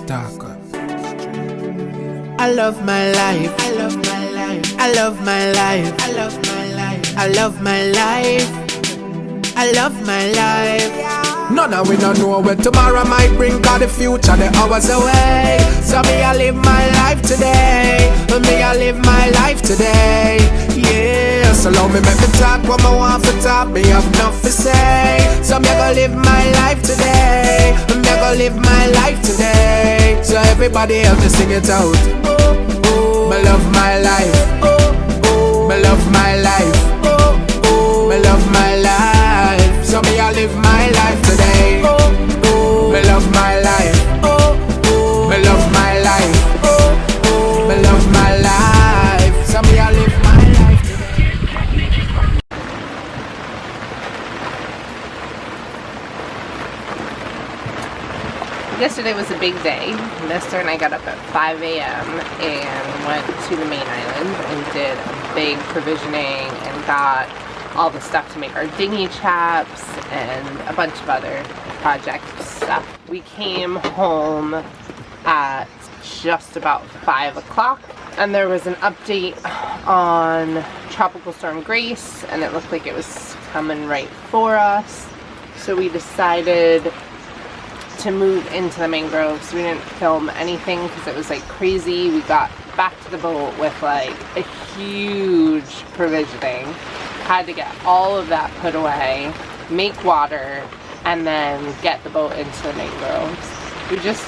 talk. I love my life. I love my life. I love my life. I love my life. I love my life. I love my life. None of we don't know where tomorrow might bring, cause the future the hours away. So me I live my life today. Me I live my life today. Yeah, so long me make me talk what I want for talk. Me have enough to say. So me I go live my life today. Me I go live my life today. So everybody else just sing it out. Me love my life. Me love my life. Me love my life. So me I live my life today. Me love my life. Me love my life. Me love my life. So me I live my life today. Yesterday was a big day. Nesta and I got up at 5 a.m. and went to the main island and did a big provisioning and got all the stuff to make our dinghy chaps and a bunch of other project stuff. We came home at just about 5 o'clock and there was an update on Tropical Storm Grace and it looked like it was coming right for us. So we decided to move into the mangroves. We didn't film anything because it was like crazy. We got back to the boat with like a huge provisioning. Had to get all of that put away, make water, and then get the boat into the mangroves. We just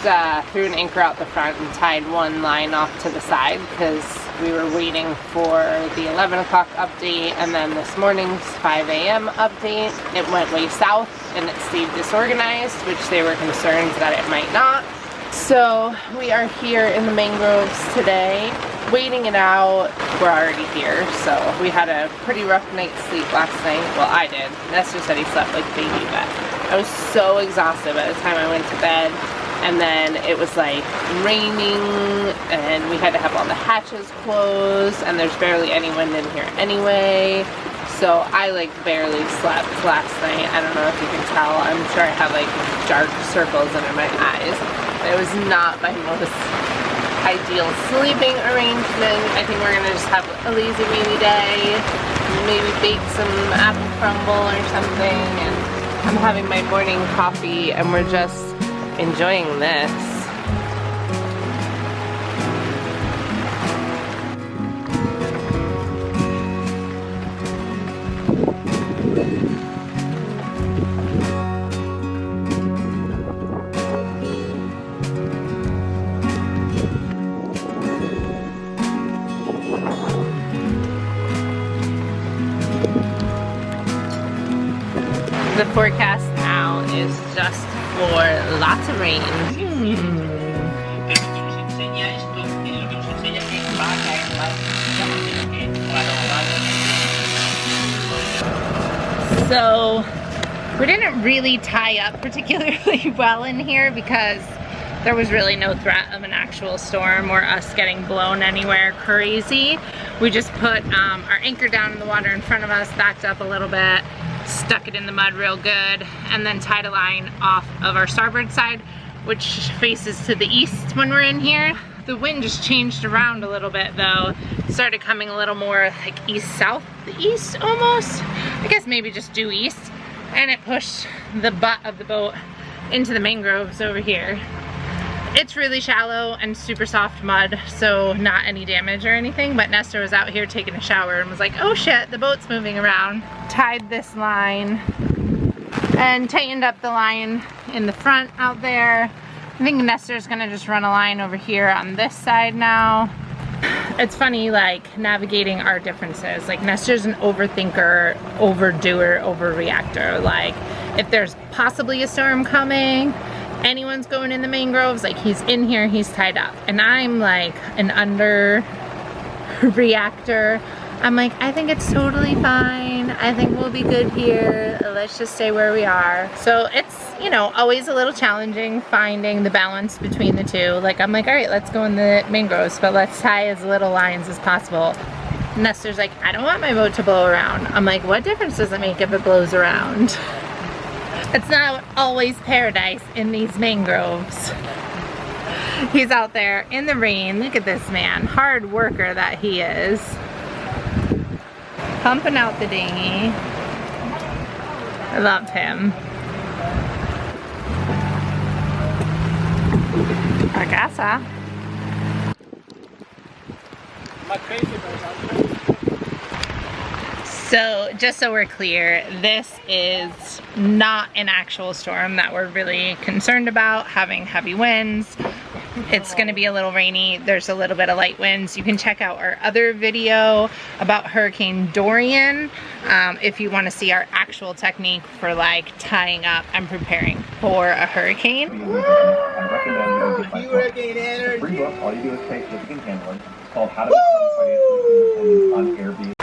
threw an anchor out the front and tied one line off to the side because we were waiting for the 11 o'clock update and then this morning's 5 a.m. update. It went way south and it stayed disorganized, which they were concerned that it might not. So we are here in the mangroves today, waiting it out. We're already here, so we had a pretty rough night's sleep last night. Well, I did. Nestor said he slept like baby, but I was so exhausted by the time I went to bed. And then it was like raining and we had to have all the hatches closed and there's barely any wind in here anyway. So I like barely slept last night. I don't know if you can tell. I'm sure I have like dark circles under my eyes. It was not my most ideal sleeping arrangement. I think we're gonna just have a lazy rainy day. Maybe bake some apple crumble or something. And I'm having my morning coffee and we're just enjoying this. The forecast now is just for lots of rain. So we didn't really tie up particularly well in here because there was really no threat of an actual storm or us getting blown anywhere crazy. We just put our anchor down in the water in front of us, backed up a little bit, stuck it in the mud real good, and then tied a line off of our starboard side, which faces to the east when we're in here. The wind just changed around a little bit though. It started coming a little more like east-south, the east almost. I guess maybe just due east. And it pushed the butt of the boat into the mangroves over here. It's really shallow and super soft mud, so not any damage or anything, but Nestor was out here taking a shower and was like, oh shit, the boat's moving around. Tied this line and tightened up the line in the front out there. I think Nestor's gonna just run a line over here on this side now. It's funny, like, navigating our differences. Like, Nestor's an overthinker, overdoer, overreactor. Like, if there's possibly a storm coming, anyone's going in the mangroves, like he's in here, he's tied up. And I'm like an under reactor. I'm like, I think it's totally fine. I think we'll be good here. Let's just stay where we are. So it's, you know, always a little challenging finding the balance between the two. Like, I'm like, all right, let's go in the mangroves, but let's tie as little lines as possible. Nestor's like, I don't want my boat to blow around. I'm like, what difference does it make if it blows around? It's not always paradise in these mangroves. He's out there in the rain. Look at this man, hard worker that he is. Pumping out the dinghy. I loved him. Agasa. So, just so we're clear, this is not an actual storm that we're really concerned about, having heavy winds. It's gonna be a little rainy. There's a little bit of light winds. You can check out our other video about Hurricane Dorian if you want to see our actual technique for like tying up and preparing for a hurricane. Hurricane energy. All you do is take shipping handling. It's called How to Become Financially Independent on Airbnb.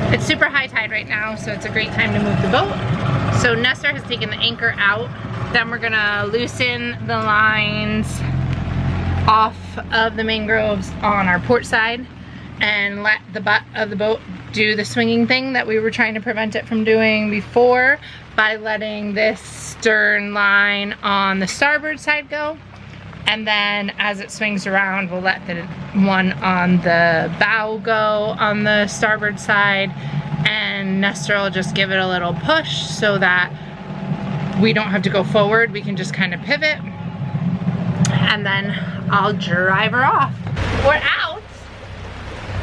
It's super high tide right now, so it's a great time to move the boat. So Nestor has taken the anchor out. Then we're gonna loosen the lines off of the mangroves on our port side and let the butt of the boat do the swinging thing that we were trying to prevent it from doing before by letting this stern line on the starboard side go. And then as it swings around, we'll let the one on the bow go on the starboard side, and Nestor will just give it a little push so that we don't have to go forward. We can just kind of pivot, and then I'll drive her off. We're out.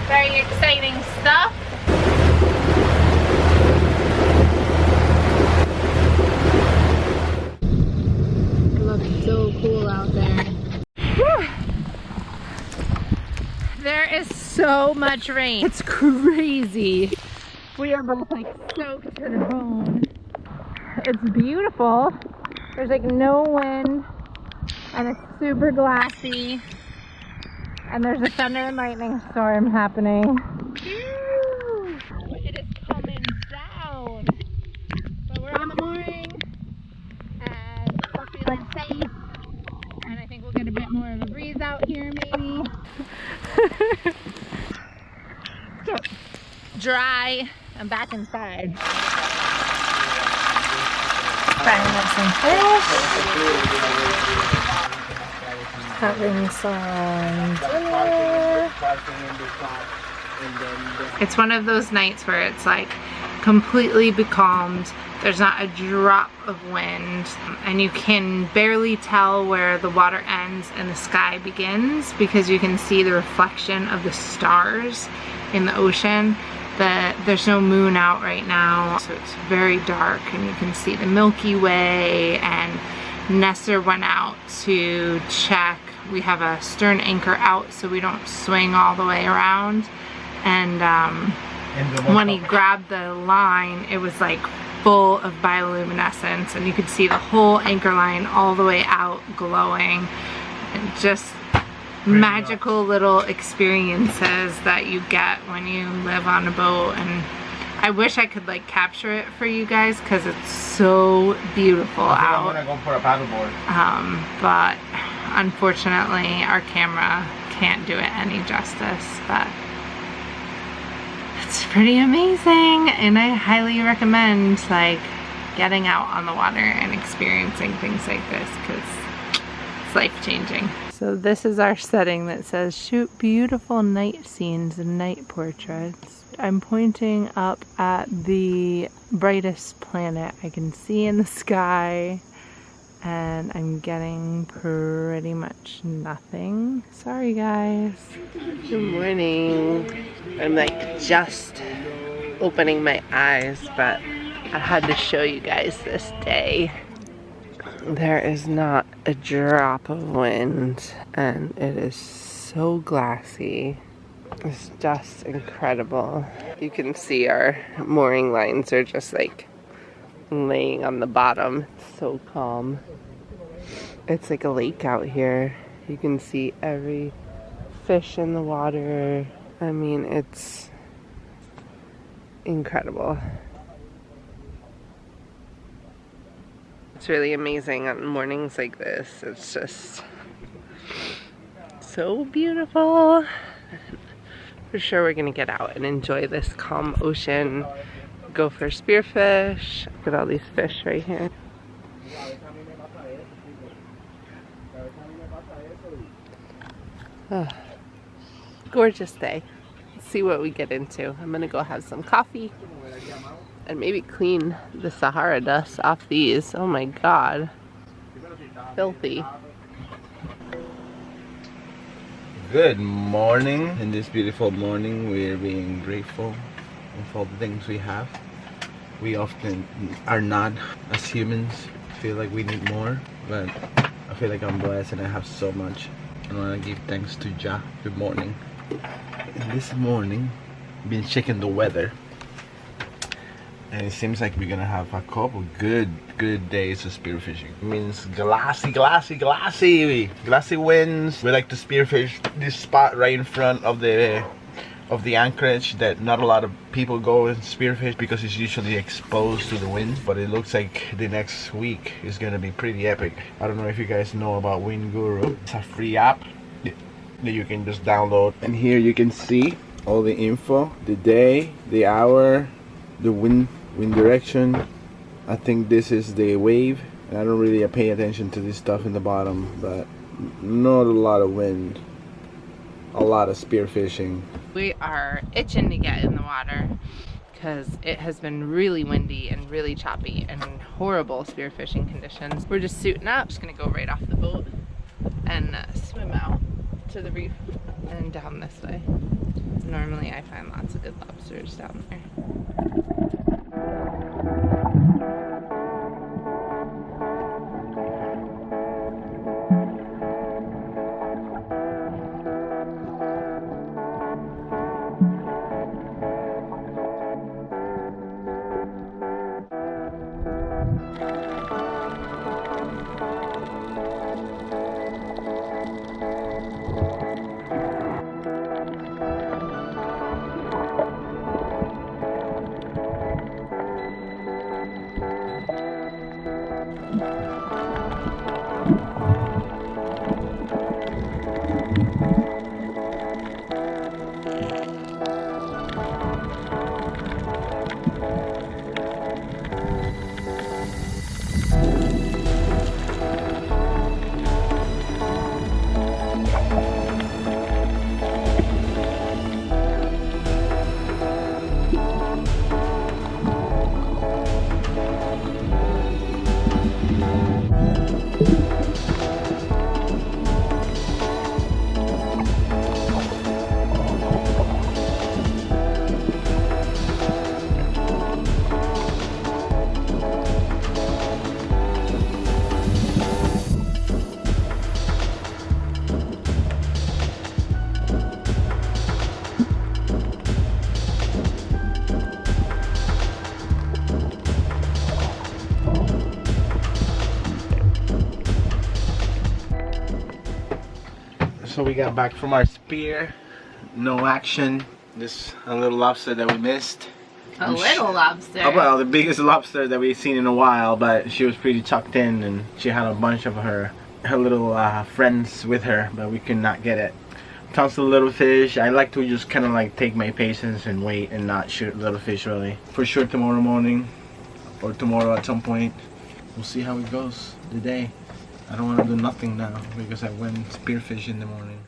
Very exciting stuff. It looks so cool out there. Whew. There is so much rain. It's crazy. We are both like soaked to the bone. It's beautiful. There's like no wind and it's super glassy. And there's a thunder and lightning storm happening. It is coming down. But we're on the mooring and we're feeling safe. And I think we'll get a bit more of a breeze out here maybe. So, dry. I'm back inside. Frying up some fish. Having some dinner. It's one of those nights where it's like completely becalmed. There's not a drop of wind, and you can barely tell where the water ends and the sky begins because you can see the reflection of the stars in the ocean. There's no moon out right now, so it's very dark, and you can see the Milky Way. And Nestor went out to check. We have a stern anchor out so we don't swing all the way around. And when he grabbed the line, it was like full of bioluminescence, and you could see the whole anchor line all the way out glowing. And just magical little experiences that you get when you live on a boat. And I wish I could like capture it for you guys because it's so beautiful out. I'm gonna go for a paddleboard. But unfortunately our camera can't do it any justice, but it's pretty amazing, and I highly recommend like getting out on the water and experiencing things like this because it's life-changing. So this is our setting that says shoot beautiful night scenes and night portraits. I'm pointing up at the brightest planet I can see in the sky, and I'm getting pretty much nothing. Sorry guys. Good morning. I'm like just opening my eyes, but I had to show you guys this day. There is not a drop of wind, and it is so glassy. It's just incredible. You can see our mooring lines are just like laying on the bottom. It's so calm. It's like a lake out here. You can see every fish in the water. I mean, it's incredible. It's really amazing on mornings like this. It's just so beautiful. For sure we're gonna get out and enjoy this calm ocean, go for spearfish. Look at all these fish right here. Oh, gorgeous day. Let's see what we get into. I'm gonna go have some coffee and maybe clean the Sahara dust off these. Oh my god. Filthy. Good morning. In this beautiful morning, we're being grateful for all the things we have. We often are not, as humans, feel like we need more, but I feel like I'm blessed and I have so much. I want to give thanks to Jah. Good morning. And this morning, been checking the weather, and it seems like we're gonna have a couple good days of spearfishing. It means glassy winds. We like to spearfish this spot right in front of the anchorage that not a lot of people go and spearfish because it's usually exposed to the wind. But it looks like the next week is gonna be pretty epic. I don't know if you guys know about Wind Guru. It's a free app that you can just download, and here you can see all the info, the day, the hour, the wind direction. I think this is the wave, and I don't really pay attention to this stuff in the bottom, but not a lot of wind, a lot of spearfishing. We are itching to get in the water because it has been really windy and really choppy and horrible spearfishing conditions. We're just suiting up, just gonna go right off the boat and swim out to the reef and down this way. Normally I find lots of good lobsters down there. So we got back from our spear, no action. This a little lobster that we missed. A little lobster. Oh, well, the biggest lobster that we've seen in a while, but she was pretty tucked in and she had a bunch of her little friends with her, but we could not get it. Tons of little fish. I like to just kind of like take my patience and wait and not shoot little fish really. For sure tomorrow morning or tomorrow at some point, we'll see how it goes today. I don't want to do nothing now because I went spearfish in the morning.